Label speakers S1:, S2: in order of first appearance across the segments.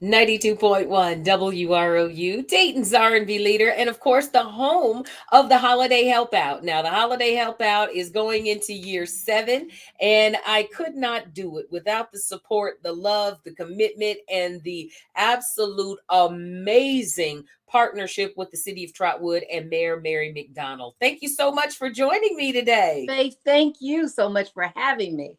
S1: 92.1 WROU, Dayton's R&B leader, and of course, the home of the Holiday Help Out. Now, the Holiday Help Out is going into year 7, and I could not do it without the support, the love, the commitment, and the absolute amazing partnership with the city of Trotwood and Mayor Mary McDonald. Thank you so much for joining me today.
S2: Faith, thank you so much for having me.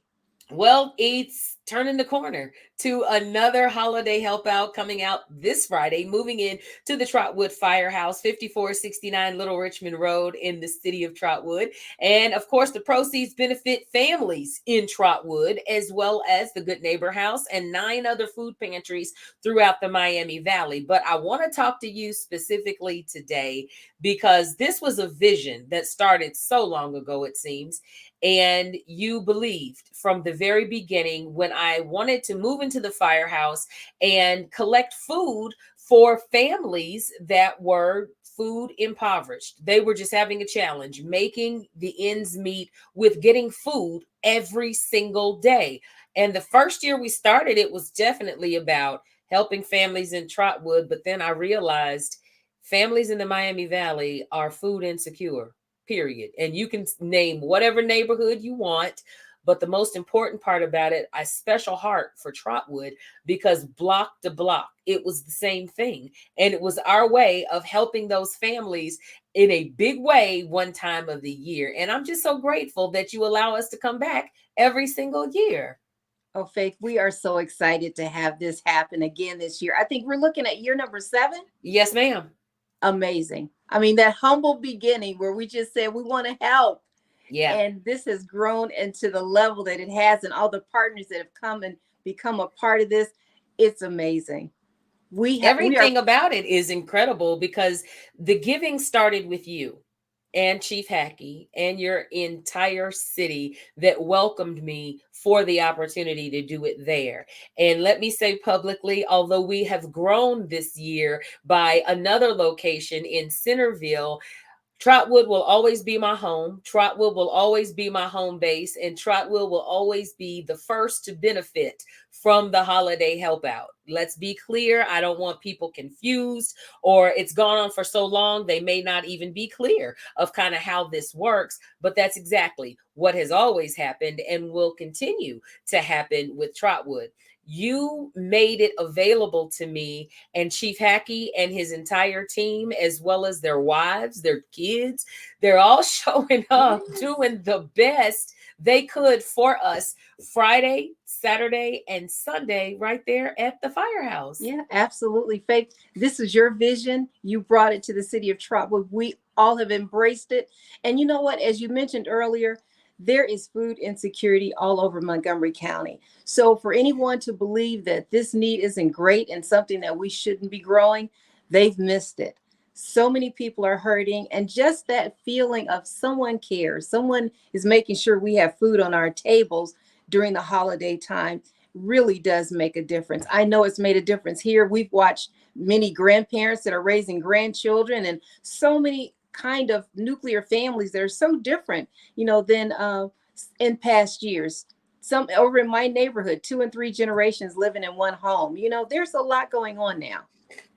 S1: Well, it's turning the corner to another holiday help out coming out this Friday, moving in to the Trotwood Firehouse, 5469 Little Richmond Road in the city of Trotwood. And of course, the proceeds benefit families in Trotwood, as well as the Good Neighbor House and 9 other food pantries throughout the Miami Valley. But I want to talk to you specifically today because this was a vision that started so long ago, it seems. And you believed from the very beginning when I wanted to move into the firehouse and collect food for families that were food impoverished. They were just having a challenge, making the ends meet with getting food every single day. And the first year we started, it was definitely about helping families in Trotwood. But then I realized families in the Miami Valley are food insecure, period. And you can name whatever neighborhood you want. But the most important part about it, I special heart for Trotwood because block to block, it was the same thing. And it was our way of helping those families in a big way one time of the year. And I'm just so grateful that you allow us to come back every single year.
S2: Oh, Faith, we are so excited to have this happen again this year. I think we're looking at year number 7.
S1: Yes, ma'am.
S2: Amazing. I mean, that humble beginning where we just said we want to help.
S1: Yeah.
S2: And this has grown into the level that it has, and all the partners that have come and become a part of this. It's amazing. We are.
S1: Everything about it is incredible because the giving started with you and Chief Hackey and your entire city that welcomed me for the opportunity to do it there. And let me say publicly, although we have grown this year by another location in Centerville, Trotwood will always be my home. Trotwood will always be my home base, and Trotwood will always be the first to benefit from the holiday help out. Let's be clear. I don't want people confused, or it's gone on for so long, they may not even be clear of kind of how this works. But that's exactly what has always happened and will continue to happen with Trotwood. You made it available to me and Chief Hackey and his entire team, as well as their wives, their kids. They're all showing up,
S2: Yes.
S1: doing the best they could for us Friday, Saturday, and Sunday right there at the firehouse.
S2: Yeah, absolutely. Faith, this is your vision. You brought it to the city of Trotwood. We all have embraced it. And you know what? As you mentioned earlier, there is food insecurity all over Montgomery County. So for anyone to believe that this need isn't great and something that we shouldn't be growing, they've missed it. So many people are hurting, and just that feeling of someone cares, someone is making sure we have food on our tables during the holiday time really does make a difference. I know it's made a difference here. We've watched many grandparents that are raising grandchildren, and so many kind of nuclear families that are so different, than in past years. Some over in my neighborhood, 2 and 3 generations living in one home. There's a lot going on now.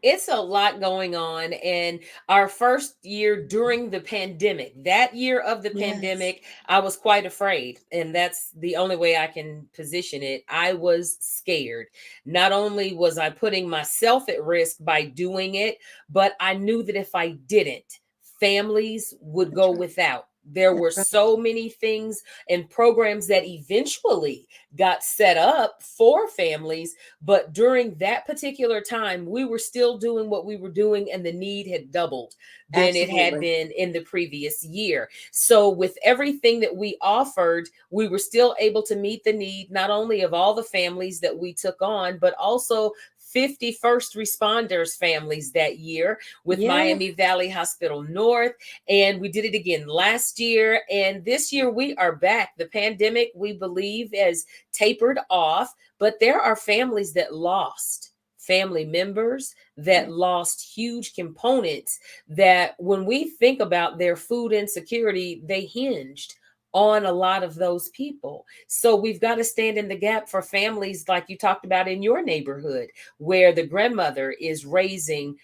S1: It's a lot going on. And our first year during the pandemic, that year of the
S2: Yes.
S1: pandemic, I was quite afraid. And that's the only way I can position it. I was scared. Not only was I putting myself at risk by doing it, but I knew that if I didn't, families would
S2: That's
S1: go
S2: right.
S1: without. There
S2: That's
S1: were
S2: right.
S1: so many things and programs that eventually got set up for families, but during that particular time, we were still doing what we were doing, and the need had doubled than it had
S2: Absolutely.
S1: been in the previous year. So, with everything that we offered, we were still able to meet the need, not only of all the families that we took on, but also 50 first responders families that year with
S2: Yeah.
S1: Miami Valley Hospital North. And we did it again last year. And this year we are back. The pandemic, we believe, has tapered off, but there are families that lost family members, that
S2: Yeah.
S1: lost huge components, that when we think about their food insecurity, they hinged on a lot of those people. So we've got to stand in the gap for families like you talked about in your neighborhood, where the grandmother is raising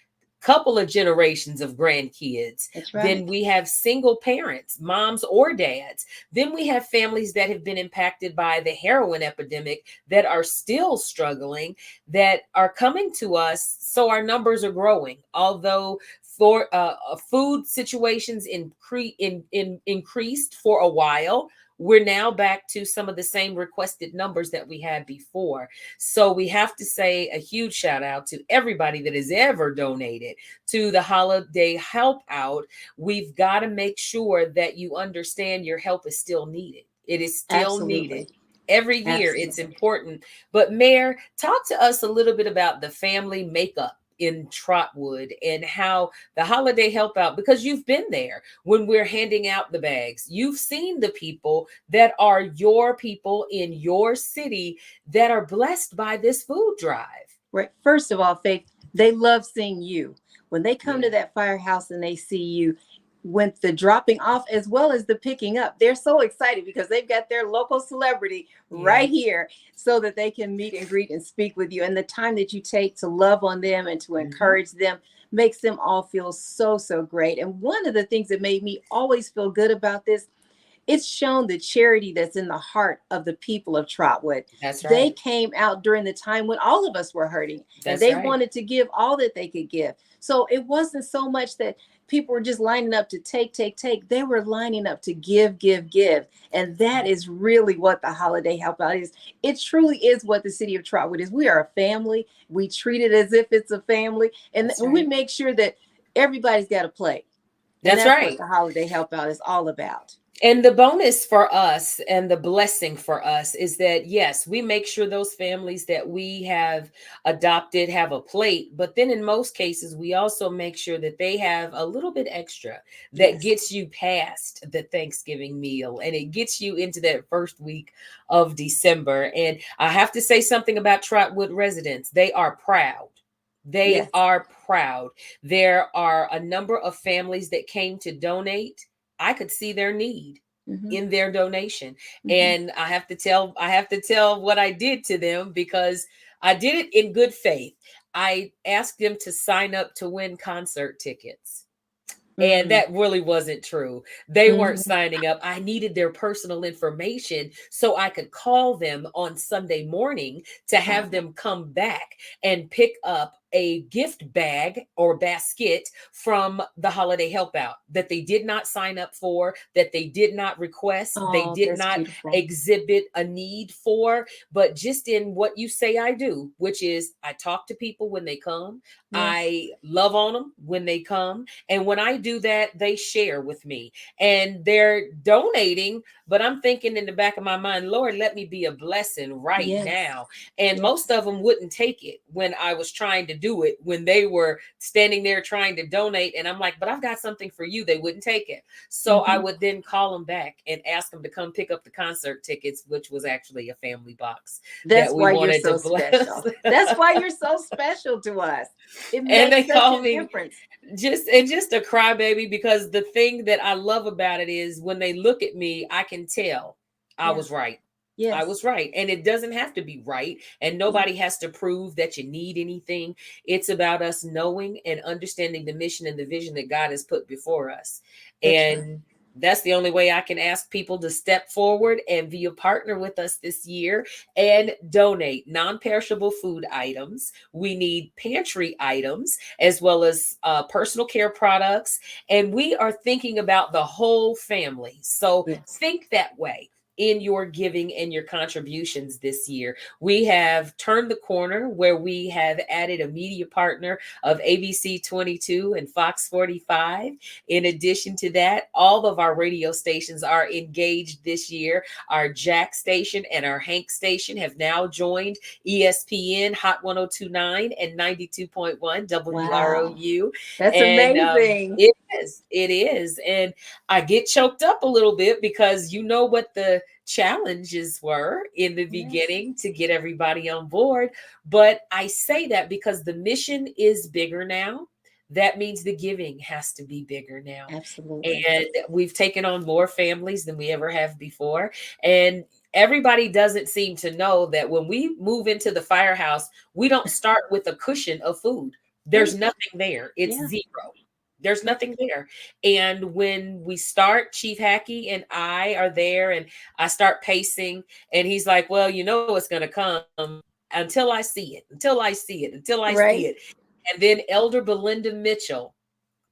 S1: couple of generations of grandkids.
S2: That's
S1: Then
S2: right.
S1: we have single parents, moms or dads. Then we have families that have been impacted by the heroin epidemic that are still struggling, that are coming to us. So our numbers are growing. Although for food situations increased for a while, we're now back to some of the same requested numbers that we had before. So we have to say a huge shout out to everybody that has ever donated to the holiday help out. We've got to make sure that you understand your help is still needed. It is still
S2: Absolutely.
S1: needed. Every year it's
S2: Absolutely.
S1: important. But Mayor, talk to us a little bit about the family makeup in Trotwood and how the holiday help out, because you've been there when we're handing out the bags. You've seen the people that are your people in your city that are blessed by this food drive.
S2: Right. First of all, Faith, they love seeing you. When they come to
S1: Yeah.
S2: that firehouse and they see you, with the dropping off as well as the picking up, they're so excited because they've got their local celebrity
S1: Yeah.
S2: right here so that they can meet and greet and speak with you. And the time that you take to love on them and to
S1: Mhm.
S2: encourage them makes them all feel so, so great. And one of the things that made me always feel good about this, it's shown the charity that's in the heart of the people of Trotwood.
S1: That's
S2: They
S1: right.
S2: came out during the time when all of us were hurting and
S1: That's
S2: they
S1: right.
S2: wanted to give all that they could give. So it wasn't so much that people were just lining up to take, take, take. They were lining up to give, give, give. And that is really what the holiday help out is. It truly is what the city of Trotwood is. We are a family. We treat it as if it's a family. And
S1: That's
S2: we
S1: right.
S2: make sure that everybody's got a plate. And
S1: That's
S2: that's what
S1: right.
S2: the holiday help out is all about.
S1: And the bonus for us and the blessing for us is that, yes, we make sure those families that we have adopted have a plate. But then in most cases, we also make sure that they have a little bit extra that
S2: Yes.
S1: gets you past the Thanksgiving meal and it gets you into that first week of December. And I have to say something about Trotwood residents. They are proud. They
S2: Yes.
S1: are proud. There are a number of families that came to donate. I could see their need
S2: Hmm.
S1: in their donation.
S2: Hmm.
S1: And I have to tell what I did to them, because I did it in good faith. I asked them to sign up to win concert tickets. And
S2: Mm.
S1: that really wasn't true. They weren't
S2: Hmm.
S1: signing up. I needed their personal information so I could call them on Sunday morning to have
S2: Oh,
S1: them come back and pick up a gift bag or basket from the holiday help out that they did not sign up for, that they did not request, they
S2: oh,
S1: did
S2: that's
S1: not
S2: beautiful.
S1: exhibit a need for, but just in what you say I do, which is I talk to people when they come,
S2: Yes.
S1: I love on them when they come, and when I do that, they share with me and they're donating. But I'm thinking in the back of my mind, Lord, let me be a blessing right
S2: Yes.
S1: now. And most
S2: Yes.
S1: of them wouldn't take it when I was trying to do it, when they were standing there trying to donate. And I'm like, but I've got something for you. They wouldn't take it. So I
S2: Hmm.
S1: would then call them back and ask them to come pick up the concert tickets, which was actually a family box that
S2: That's
S1: we
S2: why you're
S1: wanted to
S2: so
S1: bless.
S2: special. That's why you're so special to us. It
S1: And they
S2: makes such
S1: call
S2: a
S1: me
S2: difference.
S1: just a crybaby, because the thing that I love about it is when they look at me, I can tell I
S2: Yeah.
S1: was right. I
S2: Yes.
S1: was right. And it doesn't have to be right. And
S2: Yeah.
S1: nobody has to prove that you need anything. It's about us knowing and understanding the mission and the vision that God has put before us.
S2: That's right.
S1: And that's the only way I can ask people to step forward and be a partner with us this year and donate non perishable food items. We need pantry items as well as personal care products. And we are thinking about the whole family. So
S2: Yes.
S1: think that way in your giving and your contributions this year. We have turned the corner where we have added a media partner of ABC 22 and Fox 45. In addition to that, all of our radio stations are engaged this year. Our Jack station and our Hank station have now joined ESPN Hot 1029 and 92.1
S2: Wow.
S1: WROU.
S2: That's
S1: And
S2: amazing.
S1: it is. It is. And I get choked up a little bit because you know what the challenges were in the
S2: Yes.
S1: beginning to get everybody on board. But I say that because the mission is bigger now. that means the giving has to be bigger now.
S2: Absolutely.
S1: And we've taken on more families than we ever have before. And everybody doesn't seem to know that when we move into the firehouse, we don't start with a cushion of food. There's
S2: Right.
S1: nothing there. It's
S2: Yeah.
S1: zero. There's
S2: Yeah.
S1: nothing there. And when we start, Chief Hackey and I are there, and I start pacing, and he's like, well, you know it's going to come until I see it, until I see it, until I see it.
S2: Right.
S1: And then Elder Belinda Mitchell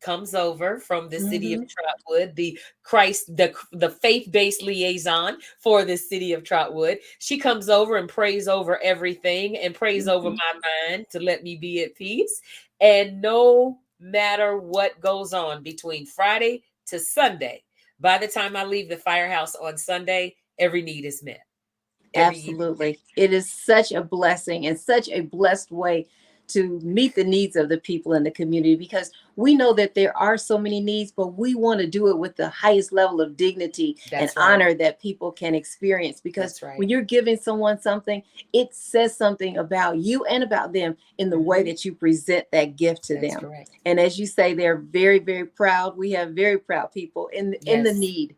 S1: comes over from the city of
S2: Mm-hmm.
S1: Trotwood, the faith-based liaison for the city of Trotwood. She comes over and prays over everything and prays over
S2: Mm-hmm.
S1: my mind to let me be at peace. And no matter what goes on between Friday to Sunday, by the time I leave the firehouse on Sunday, every need is met. Every need is met.
S2: Absolutely. It is such a blessing and such a blessed way to meet the needs of the people in the community, because we know that there are so many needs, but we want to do it with the highest level of dignity and
S1: That's right.
S2: honor that people can experience. Because
S1: That's right.
S2: when you're giving someone something, it says something about you and about them in the way
S1: Mhm.
S2: that you present that gift to
S1: That's
S2: them.
S1: correct.
S2: And as you say, they're very, very proud. We have very proud people in the
S1: Yes.
S2: need,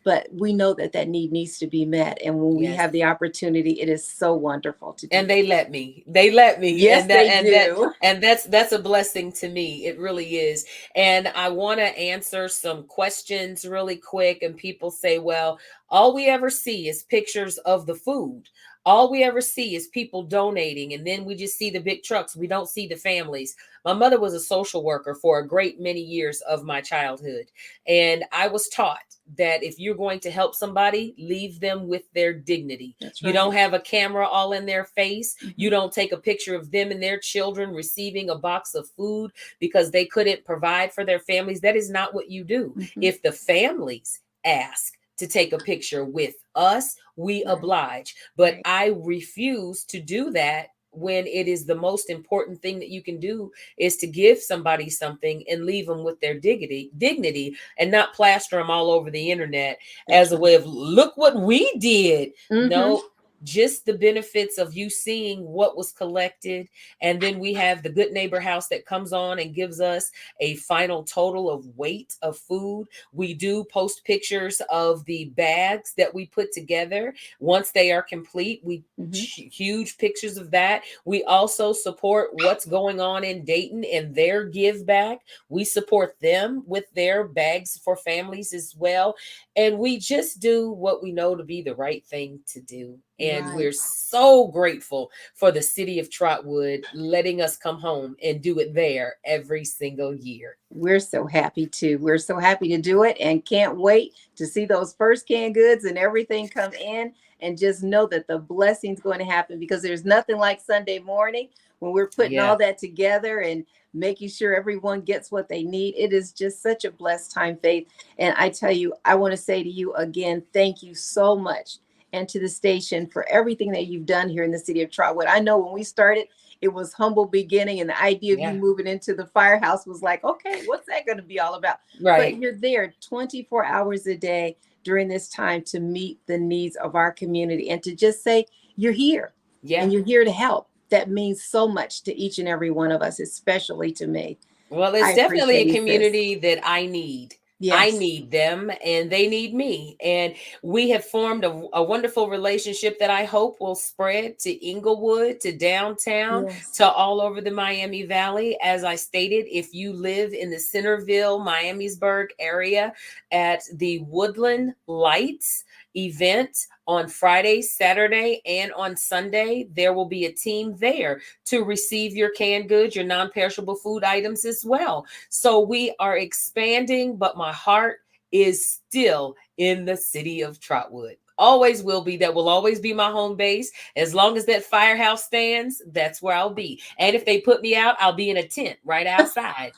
S2: but we know that that need needs to be met, and when we
S1: Yes.
S2: have the opportunity, it is so wonderful to do
S1: And
S2: it.
S1: they let me,
S2: Yes, they do.
S1: and that's a blessing to me. It really is. And I want to answer some questions really quick. And people say, well, all we ever see is pictures of the food. All we ever see is people donating, and then we just see the big trucks. We don't see the families. My mother was a social worker for a great many years of my childhood, and I was taught that if you're going to help somebody, leave them with their dignity.
S2: That's
S1: You don't
S2: right.
S1: have a camera all in their face. You
S2: Hmm.
S1: don't take a picture of them and their children receiving a box of food because they couldn't provide for their families. That is not what you do.
S2: Hmm.
S1: If the families ask to take a picture with us, we
S2: Right.
S1: oblige. But
S2: Right.
S1: I refuse to do that when it is the most important thing that you can do is to give somebody something and leave them with their dignity, and not plaster them all over the internet as
S2: That's
S1: a
S2: right.
S1: way of look what we did.
S2: Hmm.
S1: No, just the benefits of you seeing what was collected. And then we have the Good Neighbor House that comes on and gives us a final total of weight of food. We do post pictures of the bags that we put together once they are complete. We
S2: Hmm.
S1: huge pictures of that. We also support what's going on in Dayton and their give back. We support them with their bags for families as well. And we just do what we know to be the right thing to do. And we're
S2: Right.
S1: so grateful for the city of Trotwood letting us come home and do it there every single year.
S2: We're so happy too. We're so happy to do it and can't wait to see those first canned goods and everything come in, and just know that the blessing's going to happen, because there's nothing like Sunday morning when we're putting
S1: Yeah.
S2: all that together and making sure everyone gets what they need. It is just such a blessed time, Faith. And I tell you, I want to say to you again, thank you so much. And to the station for everything that you've done here in the city of Trotwood. I know when we started, it was humble beginning, and the idea of you
S1: Yeah.
S2: moving into the firehouse was like, okay, what's that going to be all about? But
S1: Right.
S2: you're there 24 hours a day during this time to meet the needs of our community, and to just say you're here
S1: Yeah.
S2: and you're here to help. That means so much to each and every one of us, especially to me.
S1: Well,
S2: I
S1: it's definitely a
S2: appreciate you, sis.
S1: community that I need. I
S2: Yes.
S1: need them and they need me. And we have formed a wonderful relationship that I hope will spread to Inglewood, to downtown,
S2: Yes.
S1: to all over the Miami Valley. As I stated, if you live in the Centerville, Miamisburg area at the Woodland Lights event on Friday, Saturday, and on Sunday, there will be a team there to receive your canned goods, your non-perishable food items as well. So we are expanding, but my heart is still in the city of Trotwood. Always will be. That will always be my home base. As long as that firehouse stands, that's where I'll be. And if they put me out, I'll be in a tent right outside.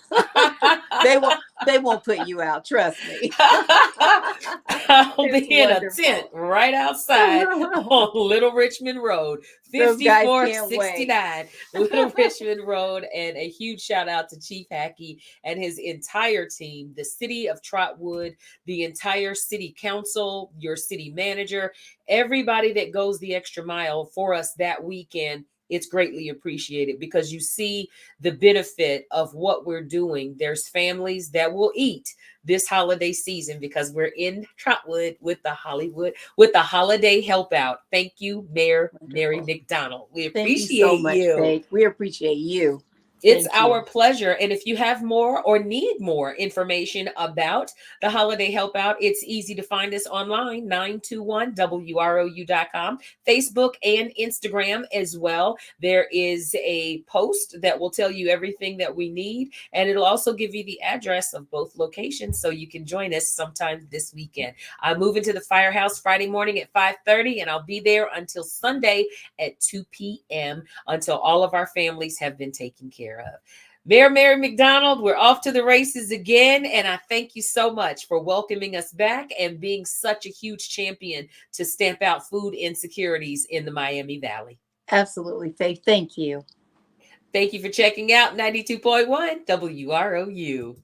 S2: They won't put you out, trust me.
S1: I'll be
S2: It's
S1: in a tent
S2: wonderful.
S1: right outside on Little Richmond Road,
S2: Those guys can't wait.
S1: 5469 Little Richmond Road. And a huge shout out to Chief Hackey and his entire team, the city of Trotwood, the entire city council, your city manager, everybody that goes the extra mile for us that weekend. it's greatly appreciated because you see the benefit of what we're doing. There's families that will eat this holiday season because we're in Trotwood with the holiday help out. Thank you, Mayor Mary
S2: Wonderful.
S1: McDonald. We
S2: Thank you so
S1: appreciate
S2: much,
S1: you.
S2: Faith. We appreciate you.
S1: It's
S2: Thank
S1: our
S2: you.
S1: pleasure. And if you have more or need more information about the Holiday Help Out, it's easy to find us online, 921WROU.com, Facebook and Instagram as well. There is a post that will tell you everything that we need, and it'll also give you the address of both locations so you can join us sometime this weekend. I move into the firehouse Friday morning at 5:30, and I'll be there until Sunday at 2 p.m. until all of our families have been taken care of. Mayor Mary McDonald, we're off to the races again, and I thank you so much for welcoming us back and being such a huge champion to stamp out food insecurities in the Miami Valley.
S2: Absolutely, Faith. Thank you.
S1: Thank you for checking out 92.1 WROU.